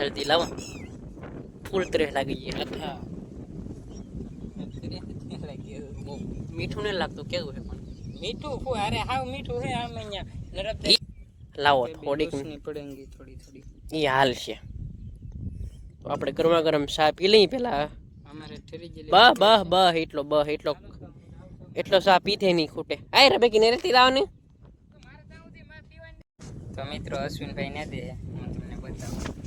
શરદી લાવો ફૂલ ત્રેહ લાગી ગઈ હા મીઠું નહીં લાગતું કેવું છે પણ મીઠું ફૂ અરે હાવ મીઠું હે આમ અહીંયા નરમ લાવો થોડીક नहीं पड़ेंगी थोड़ी थोड़ी એ હાલ છે તો આપણે ગરમા ગરમ ચા પી લઈએ પેલા हमारे ठेरी जिले બહ એટલો ચા પીધે નહીં ખૂટે આય રે બેકી ને રેતી લાવ ને तो मित्रों अश्विन भाई ने दे હું તમને બતાવું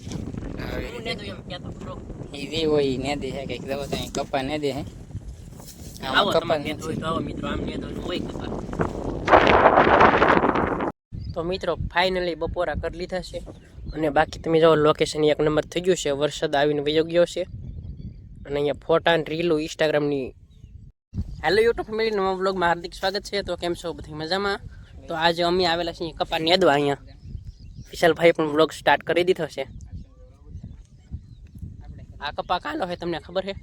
ઈવી હોય ને દે હે કઈક દવા તો કપા ને દે હે આવો કપા ને તો આવો મિત્રો આમ ને તો હોય કપા તો મિત્રો ફાઇનલી બપોરા કરી લીધા છે અને બાકી તમે જો લોકેશન એક નંબર થઈ ગયું છે વરસાદ આવીને વયો ગયો છે અને અહીંયા ફોટા ને રીલો ઇન્સ્ટાગ્રામની હેલો યુટ્યુબ ફેમિલી નવા વ્લોગમાં હાર્દિક સ્વાગત છે તો કેમ છો બધી મજામાં તો આજે અમે આવેલા છીએ કપા નેદવા અહીંયા વિશાલભાઈ પણ વ્લોગ સ્ટાર્ટ કરી દીધો છે આ કપા કાંડો છે તમને ખબર છે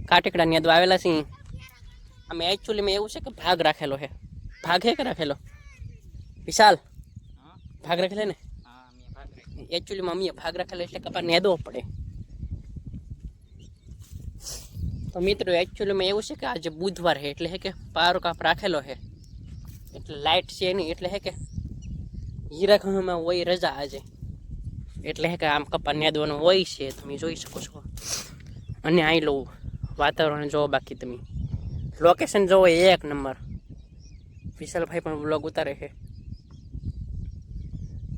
કાટેકડા નેદવા આવેલા છીએ અમે એકચ્યુઅલીમાં એવું છે કે ભાગ રાખેલો છે ભાગ હે કે રાખેલો વિશાલ ભાગ રાખેલો ને એકચ્યુઅલીમાં અમે ભાગ રાખેલો એટલે કપા નેદવો પડે તો મિત્રો એકચ્યુઅલીમાં એવું છે કે આજે બુધવાર છે એટલે હે કે પારો કાપ રાખેલો છે એટલે લાઇટ છે નહીં એટલે હે કે હીરાખંડમાં હોય રજા આજે એટલે હે કે આમ કપા નેદવાનું હોય છે તમે જોઈ શકો છો અને અહીં લો વાતાવરણ જોવો બાકી તમે લોકેશન જોવો એક નંબર વિશાલભાઈ પણ વ્લોગ ઉતારે છે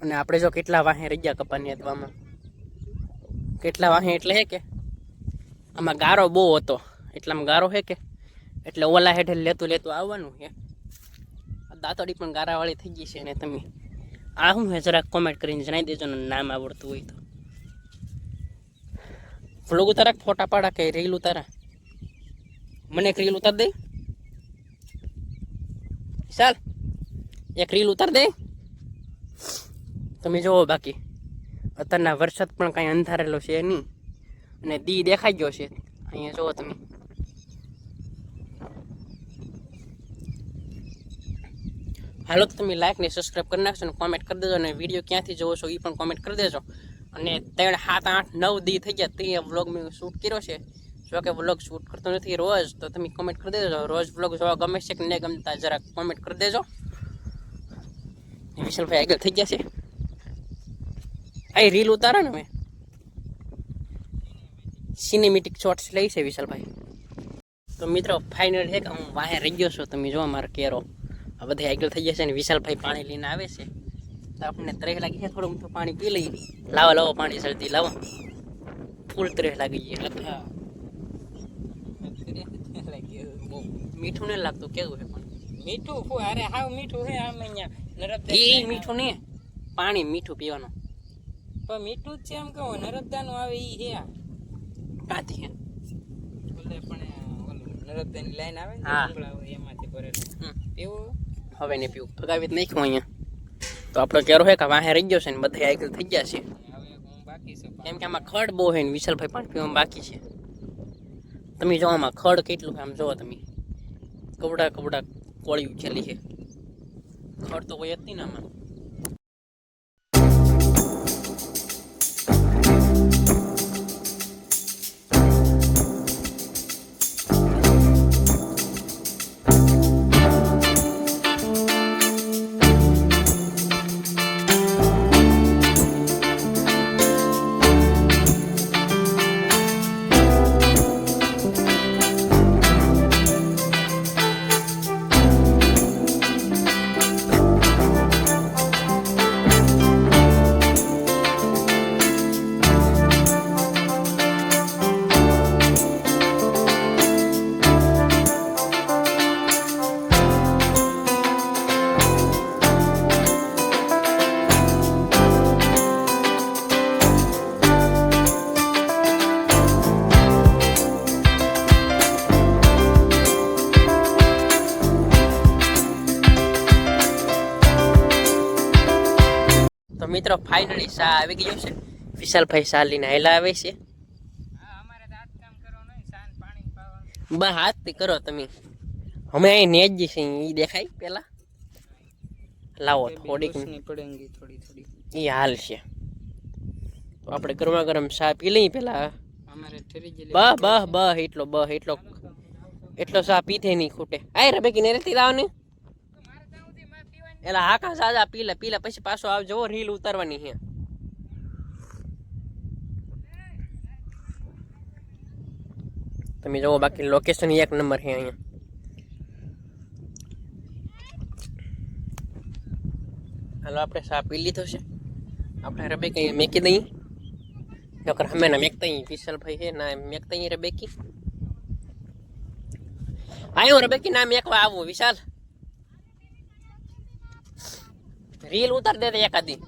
અને આપણે જો કેટલા વાહે રહી ગયા કપા નેદવામાં કેટલા વાહે એટલે હે કે આમાં ગારો બહુ હતો એટલામાં ગારો છે કે એટલે ઓલા હેઠે લેતું આવવાનું છે દાંતડી પણ ગારાવાળી થઈ ગઈ છે ને તમે આ શું હે જરાક કોમેન્ટ કરીને જણાવી દેજો ને નામ આવડતું હોય તો વ્લોગ ઉતારા ફોટા પાડા કે રીલ ઉતારા મને એક રીલ ઉતાર દે ચાલ એક રીલ ઉતાર દે તમે જોવો બાકી અત્યારના વરસાદ પણ કાંઈ અંધારેલો છે નહીં અને દી દેખાઈ ગયો છે અહીંયા જોવો તમે હાલો તો તમે લાઈક ને સબસ્ક્રાઈબ કરી નાખશો ને કોમેન્ટ કરી દેજો અને વિડીયો ક્યાંથી જોવો છો એ પણ કોમેન્ટ કરી દેજો અને 3, 7, 8, 9 દી થઈ ગયા તે વ્લોગ મેં શૂટ કર્યો છે જો કે વ્લોગ શૂટ કરતો નથી રોજ તો તમે કોમેન્ટ કરી દેજો રોજ વ્લોગ જોવા ગમે છે કે નહીં ગમતા જરાક કોમેન્ટ કરી દેજો વિશાલભાઈ આગળ થઈ ગયા છે આ રીલ ઉતારો ને મેં સિનેમેટિક શોર્ટ્સ લઈ છે વિશાલભાઈ તો મિત્રો ફાઇનલ છે કે હું વાહે રહી ગયો છું તમે જો મારો કેરો આ બધા આગળ થઈ જશે ને વિશાલભાઈ પાણી લઈને આવે છે તો આપણને ત્રેહ લાગી છે થોડું તો પાણી પી લઈએ લાવો પાણી શરદી લાવો ફૂલ ત્રેહ લાગી ગઈ હા મીઠું નહીં લાગતું કેવું છે પણ મીઠું ફૂ અરે હાવ મીઠું હે આમ અહીંયા નરમ એ મીઠું નહીં પાણી મીઠું પીવાનું પણ મીઠું જ છે એમ કહો નરમદાનું આવે ઈ હે કાથી હે ઓલે પણ ઓલું નરમદાની લાઈન આવે ને હા. ડુંગળા હોય એમાંથી ભરેલું એવું હવે ને પીવું ભગાવી જ નાખ્યું અહીંયા તો આપણો કેરો હે કે વાહે રહી ગયો છે ને બધા આગળ થઈ ગયા છે હવે હું બાકી છે કેમ કે આમાં ખડ બહુ છે ને વિશાલભાઈ પાણી પીવામાં બાકી છે તમે જો આમાં ખડ કેટલું છે આમ જોવો તમે કવડા કોળી ઉછેલી છે ખડ તો કોઈ જ નહીં ને આમાં મિત્રો ફાઇનલી સા આવી ગયો છે વિશાલભાઈ સા લઈને હેલા આવે છે હા અમારે તો હાથ કામ કરવાનું હોય સાન પાણી પાવાનું બસ હાથથી કરો તમે અમે અહીં નેજી છે એ દેખાય પેલા લાવો થોડીક नहीं पड़ेंगी थोड़ी थोड़ी એ હાલ છે તો તો આપણે ગરમા ગરમ ચા પી લઈએ પેલા. અમારે ઠરી ગયેલી એટલો ચા પીધે નહીં ખૂટે. આય રે બેકી ને રેતી લાવની. એલા હાકા સાજા પીલા પછી પાછો આવજો રીલ ઉતારવાની છે. તમે જોવો બાકી લોકેશન એક નંબર છે અહીંયા. હાલો આપણે ચા પી લીધો છે. આપણે રબેકી મેકી દઈએ. નકર અમે ના મેકતા વિશાલભાઈ છે ના મેકતા રબેકી. આયો રબેકી ના મેકવા આવું વિશાલ. રીલ ઉતાર દે એકાદી.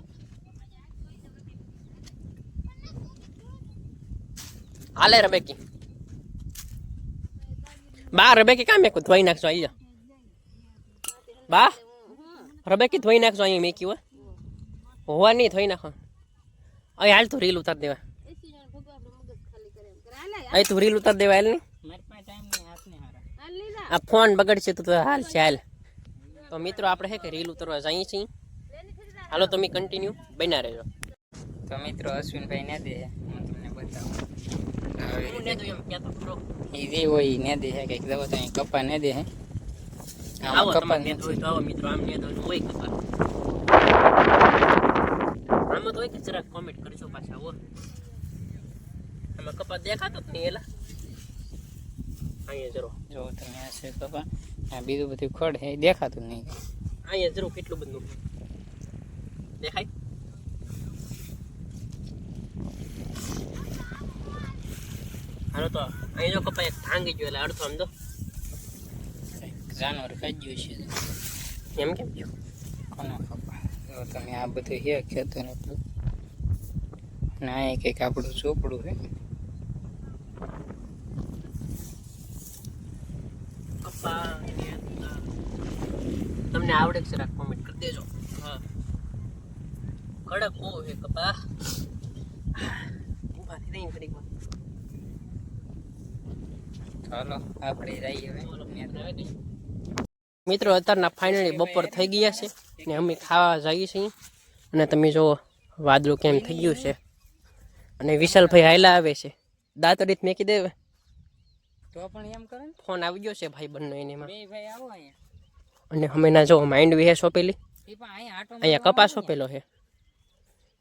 હાલે રબેકી. બા રબેકી કામ મેકું ધોઈ નાખજો આવી જા. બા રબેકી ધોઈ નાખજો અહીંયા મેકી હોય. હોવા નહીં ધોઈ નાખો. અહીં હાલ તું રીલ ઉતાર દેવા. અહીં તું રીલ ઉતાર દેવા હાલ નહીં. મારી પાસે ટાઈમ નહીં હાથ ને હારા આ ફોન બગડશે તો હાલ છે હાલ. તો મિત્રો આપણે હે કે રીલ ઉતારવા જઈએ છીએ. હાલો તમે કન્ટિન્યુ બન્યા રહેજો. તો મિત્રો અશ્વિનભાઈ ને દે હું તમને બતાવું એ જે હોય ને દે હે કંઈક દવા ત્યાં કપા ને દે હે આવો કપા તમારે તો આવો મિત્રો આમ ને તો હોય કપા. આમાં તો હોય કે જરાક કોમેન્ટ કરજો પાછા હો. આમાં કપા દેખાતો જ નહીં એલા. અહીંયા જરો જો તમે આ છે કપા આ બીજું બધું ખડ હે દેખાતું નહીં અહીંયા જરો કેટલું બધું દેખાય. હાલો તો અહીં જો કપા એક ભાંગી ગયો એટલે અડધો આમ દો જાનવર ખાઈ ગયું છે એમ કેમ થયું? કોનો કપા જો તમે આ બધું હે ખેતર આપણું ને આ કંઈક આપણું ચોપડું હે કપા તમને આવડે છે જરાક કોમેન્ટ કરી દેજો. હા કડક બહુ છે કપા. ઉભા થઈ નહીં ઘડીક વાર. ચાલો આપણે જઈએ હવે મિત્રો અત્યારના ફાઇનલી બપોર થઈ ગયા છે ને અમે ખાવા જઈએ છીએ. અને તમે જો વાદળું કેમ થઈ ગયું છે. અને વિશાલભાઈ હાયલા આવે છે. દાંતડીત મેકી દેવે તો પણ એમ કરે ને ફોન આવી ગયો છે ભાઈ બંને એમાં. બે ભાઈ આવો અહીંયા અને અમે ના જો માઇન્ડ વિહે સોંપેલી. એ પણ અહીંયા આટો અહીંયા કપાસ સોંપેલો છે.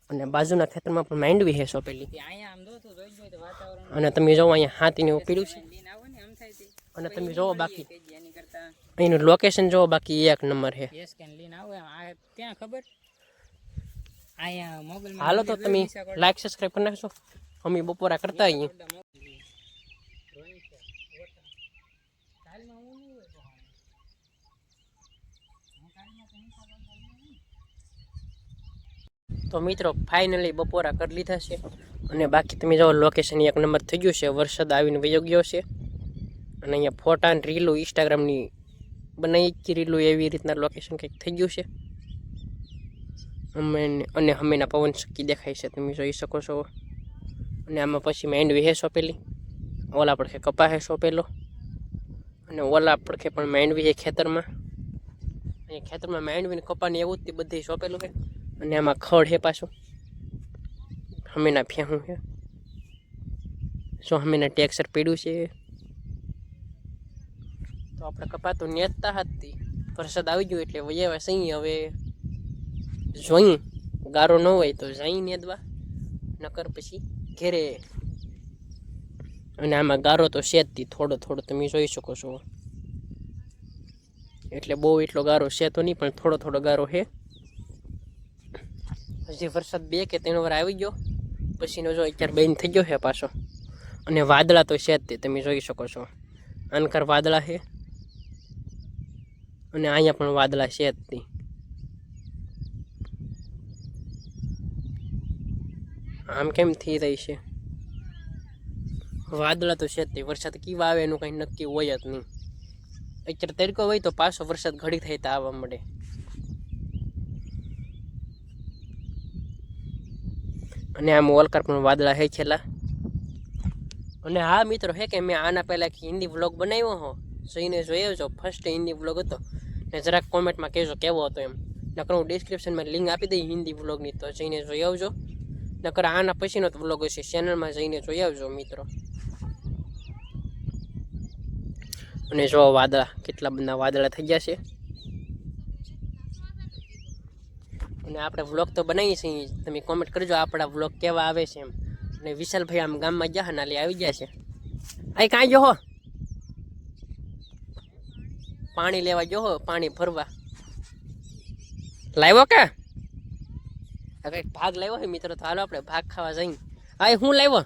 અને બાજુના ખેતરમાં પણ માઇન્ડ વિહે સોંપેલી. અહીંયા આમ દો તો જોઈ જોઈ તો વાતાવરણ અને તમે જોવો અહીંયા હાથીને એવું પીડ્યું છે. લીન આવો ને આમ થાય તે અને તમે જોવો બાકી એની કરતા અહીંનું લોકેશન જોવો બાકી એક નંબર છે. યસ કેન લીન આવો એમ આ ત્યાં ખબર અહીંયા મોગલમાં હાલો તો તમે લાઈક સબસ્ક્રાઈબ કરી નાખશો. અમે બપોરા કરતા આવીએ. તો મિત્રો ફાઇનલી બપોરા કરી લીધા છે. અને બાકી તમે જો લોકેશન એક નંબર થઈ ગયું છે. વરસાદ આવીને વયો ગયો છે. અને અહીંયા ફોટા અને રીલો ઇન્સ્ટાગ્રામની બનાવી રીલો એવી રીતના લોકેશન કંઈક થઈ ગયું છે. અને હમેના પવન શક્કી દેખાય છે તમે જોઈ શકો છો. અને આમાં પછી માઇન્ડ વિહે સોંપેલી. ઓલા પડખે કપા હે સોંપેલો. અને ઓલા પડખે પણ માઇન્ડ વિહે ખેતરમાં. અહીંયા ખેતરમાં માઇન્ડ વિને કપાને એવું જ તે બધી સોંપેલું છે. અને આમાં ખડ હે પાછું હમેના ફેહું છે. જો હમેના ટેક્સર પડ્યું છે. તો આપણે કપા તો નેતતા હતી. વરસાદ આવી ગયો એટલે વૈયા સહી હવે જોઈ ગારો ન હોય તો જઈ નેદવા નકર પછી ઘેરે. અને આમાં ગારો તો શેતતી થોડો થોડો તમે જોઈ શકો છો. એટલે બહુ એટલો ગારો છે તો નહીં પણ થોડો થોડો ગારો છે. હજી વરસાદ 2 કે 3 વાર આવી ગયો પછીનો જો અત્યારે બેન થઈ ગયો છે પાછો. અને વાદળા તો છે જ તે તમે જોઈ શકો છો. અનકર વાદળા છે. અને અહીંયા પણ વાદળા છે જ તે. આમ કેમ થઈ રહી છે વાદળા તો છે જ તે. વરસાદ કેવા આવે એનું કંઈ નક્કી હોય જ નહીં. અત્યારે તડકો હોય તો પાછો વરસાદ ઘડી થાય તો આવવા મળે. અને આમ ઓલકાર પણ વાદળા હે છેલ્લા. અને હા મિત્રો હે કે મેં આના પહેલાં હિન્દી વ્લોગ બનાવ્યો હો જઈને જોઈ આવજો. ફર્સ્ટ હિન્દી વ્લોગ હતો ને જરાક કોમેન્ટમાં કહેજો કેવો હતો એમ. નકર હું ડિસ્ક્રિપ્શનમાં લિંક આપી દઈ હિન્દી વ્લોગની તો જઈને જોઈ આવજો. નકર આના પછીનો તો વ્લોગ હશે, ચેનલમાં જઈને જોઈ આવજો મિત્રો. અને જો વાદળા, કેટલા બધા વાદળા થઈ ગયા છે. અને આપણે વ્લોગ તો બનાવીએ છીએ, તમે કોમેન્ટ કરજો આપણા વ્લોગ કેવા આવે છે એમ. અને વિશાલભાઈ આમ ગામમાં ગયા નાલી આવી ગયા છે. અહીં કાંઈ જો હો પાણી લેવા જો હો, પાણી ભરવા લાવ્યો કે કંઈક ભાગ લાવ્યો છે મિત્રો. તો હાલો આપણે ભાગ ખાવા જઈએ. હા હું લાવ્યો,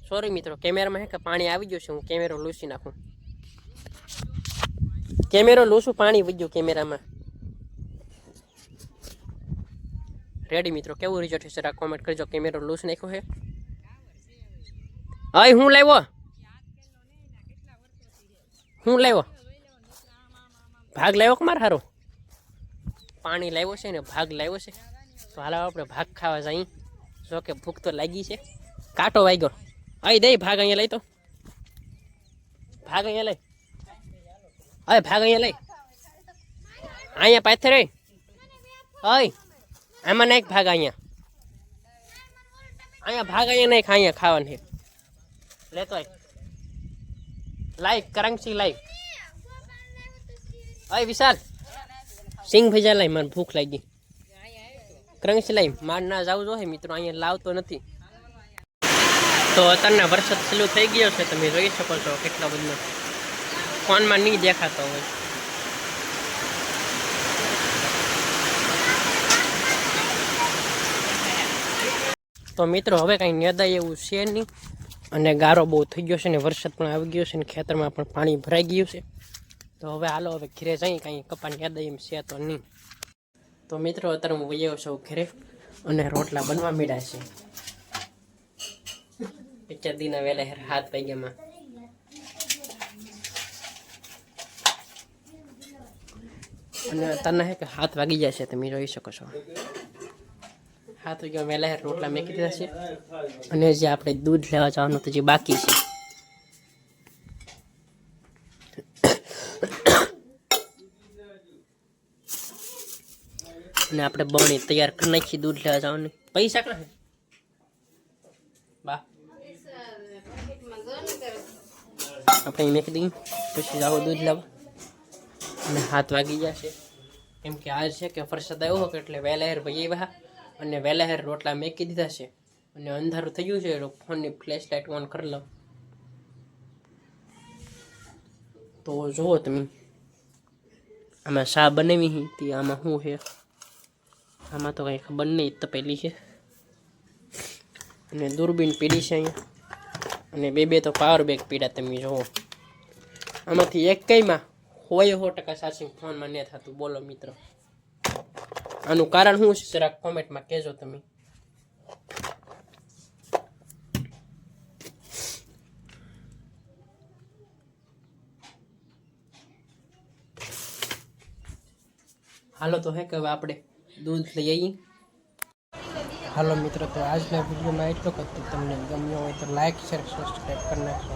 સોરી મિત્રો, કેમેરામાં હે કે પાણી આવી ગયું છે. હું કેમેરો લૂસી નાખું, કેમેરો લૂસું, પાણી વહી ગયું કેમેરામાં. રેડી મિત્રો, કેવું રિઝલ્ટ છે જરા કોમેન્ટ કરજો. કેમેરો લૂસ નાખ્યો છે. હા હું લાવ્યો, હું લાવ્યો, ભાગ લાવ્યો કે મારે હારો પાણી લાવ્યો છે ને ભાગ લાવ્યો છે. તો હાલો આપણે ભાગ ખાવા જઈએ. જો કે ભૂખ તો લાગી છે. કાંટો વાગ્યો, અહીં દઈ ભાગ અહીંયા લઈ, તો ભાગ અહીંયા લઈ, હવે ભાગ અહીંયા લઈ, અહીંયા પાથર રે, હોય આમાં નાખ ભાગ, અહીંયા અહીંયા ભાગ અહીંયા નાખ, અહીંયા ખાવાનું છે. લેતો લાઈ કરંગસી લાઈ, અય વિશાલ સિંગ ભેજા લાઈ, મને ભૂખ લાગી. કરંગસી લાઈ, માર ના જાવ જો હે મિત્રો, અહીંયા લાવતો નથી. તો અત્યારના વરસાદ ચાલુ થઈ ગયો છે, તમે જોઈ શકો છો કેટલો બધો. ફોનમાં નહીં દેખાતો હોય. તો મિત્રો હવે કાંઈ નેદાય એવું છે નહીં. અને ગારો બહુ થઈ ગયો છે ને વરસાદ પણ આવી ગયો છે ને ખેતરમાં પણ પાણી ભરાઈ ગયું છે. તો હવે હાલો હવે ઘરે જઈ, કાંઈ કપા નેદાય એમ છે તો નહીં. તો મિત્રો અત્યારે હું વહી આવ્યો છું ઘરે અને રોટલા બનવા માંડ્યા છે. 4 દિના વહેલા 7 વાગ્યામાં. અને તને હે કે 7 વાગી જાય છે, તમે જોઈ શકો છો. 7 વાગ્યા વહેલા રોટલા મેકી દીધા છે. અને જે આપણે દૂધ લેવા જવાનું તો જે બાકી છે. અને આપણે બરણી તૈયાર કરી નાખી દૂધ લેવા જવાનું. પૈસા ક્યાં છે બા? આપણે મેકી દઈએ પછી જાવ દૂધ લેવા. અને 7 વાગી ગયા છે, કેમ કે આજ છે કે વરસાદ આવ્યો કે એટલે વહેલા ભાઈ આવ્યા અને વહેલા રોટલા મેકી દીધા છે. અને અંધારું થઈ ગયું છે, ફોનની ફ્લેશ લાઇટ ઓન કરી લો. તો જુઓ તમે, આમાં શા બનાવી તે આમાં શું છે, આમાં તો કંઈ ખબર નહીં, તપેલી છે અને દૂરબીન પીડી છે અહીંયા. અને બે તો પાવર બેગ પીડા, તમે જુઓ. આમાંથી એક કઈમાં 100% ચાર્જિંગ ફોનમાં નહીં થતું. બોલો મિત્રો, આનું કારણ શું છે જરાક કોમેન્ટમાં કહેજો તમે. હાલો તો હે કે હવે આપણે દૂધ લઈ આવીએ. હાલો મિત્રો, તો આજના વિડીયોમાં એટલો જ. તમને ગમ્યો હોય તો લાઈક શેર સબસ્ક્રાઈબ કરી નાખજો.